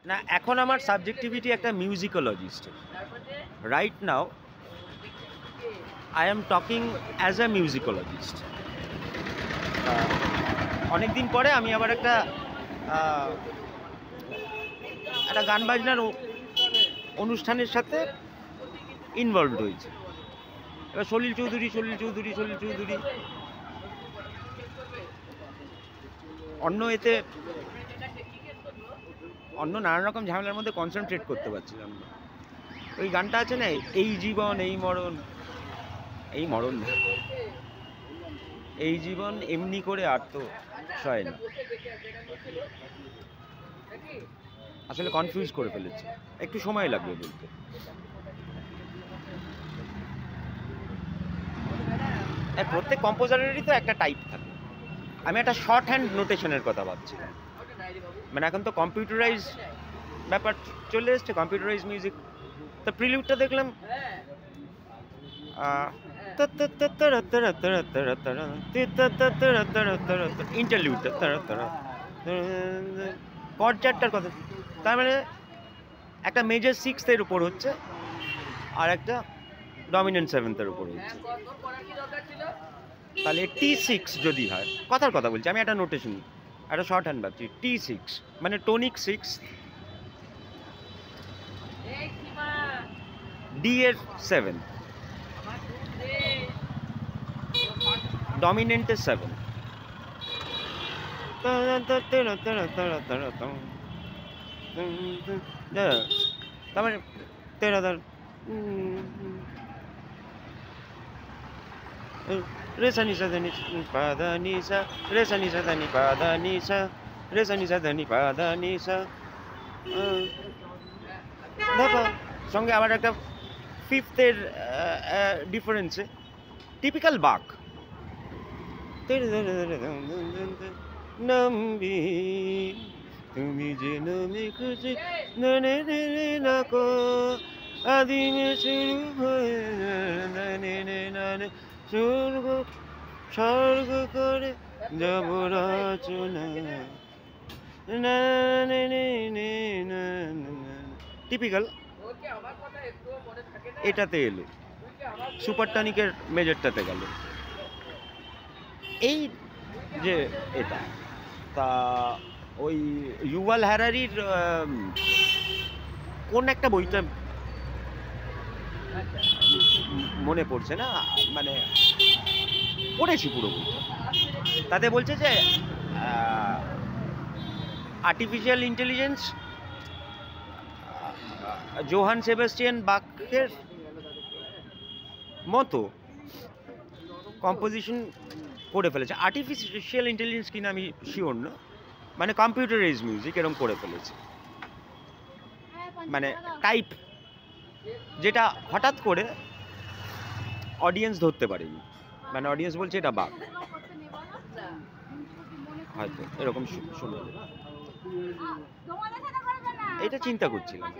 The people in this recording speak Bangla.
না, এখন আমার সাবজেক্টিভিটি একটা মিউজিকোলজিস্টের। Right now I am talking as a musicologist. অনেক দিন পরে আমি আবার একটা গান বাজনার অনুষ্ঠানের সাথে ইনভলভড হয়েছে। এবার সলিল চৌধুরী অন্য নানান রকম ঝামেলার মধ্যে কনসেন্ট্রেট করতে পারছিলাম না। ওই গানটা আছে না, এই জীবন এই মরণ এই জীবন এমনি করে আর তো সয় না, আসলে কনফিউজ করে ফেলেছে, একটু সময় লাগবে বলতে। প্রত্যেক কম্পোজারেরই তো একটা টাইপ থাকে। আমি একটা শর্ট হ্যান্ড নোটেশনের কথা ভাবছিলাম, মানে এখন তো কম্পিউটারাইজ ব্যাপার চলে এসছে, কম্পিউটারাইজ মিউজিক। তো প্রিলিউডটা দেখলাম ইন্টারলিউডটা কর্ড চারটার কথা, তার মানে একটা মেজর সিক্সথের উপর হচ্ছে আর একটা ডমিনেন্ট সেভেন্থের উপর হচ্ছে। তাহলে T6 যদি হয়, কথার কথা বলছি আমি, একটা নোটেশন একটা শর্ট হ্যান্ড ভাবছি, T6 মানে টোনিক 6, D এর 7, ডমিনেন্টের 7, তারপরে রে সা নি সা ধা নি পা ধা নি সা, রে সা নি সা ধা নি পা ধা নি সা, রে সা নি সা ধা নি পা ধা নি সা, দেখো সঙ্গে আবার একটা ফিফথের ডিফারেন্সে টিপিক্যাল বাক। নম্বি তুমি যে নমে খুশি ননে না কো আদিনে শুরু হয়ে নানে স্বর্গ করে যাব রচনা, টিপিক্যাল। এটাতে এলো, সুপার টনিকের মেজরটাতে গেল, এই যে এটা। তা ওই ইউভাল হ্যারারির কোন একটা বইটা মনে পড়ছে না, মানে পড়েছি পুরো বইটা, তাতে বলছে যে আর্টিফিশিয়াল ইন্টেলিজেন্স জোহান সেবাস্টিয়ান বাকের মতো কম্পোজিশন করে ফেলেছে। আর্টিফিশিয়াল ইন্টেলিজেন্স কিনা আমি শিওর না, মানে কম্পিউটারাইজ মিউজিক এরকম করে ফেলেছে, মানে টাইপ যেটা হঠাৎ করে অডিয়েন্স ধরতে পারেনি, মানে অডিয়েন্স বলছে এটা বাক, হয়তো এরকম শুনে এটা চিন্তা করছিলাম।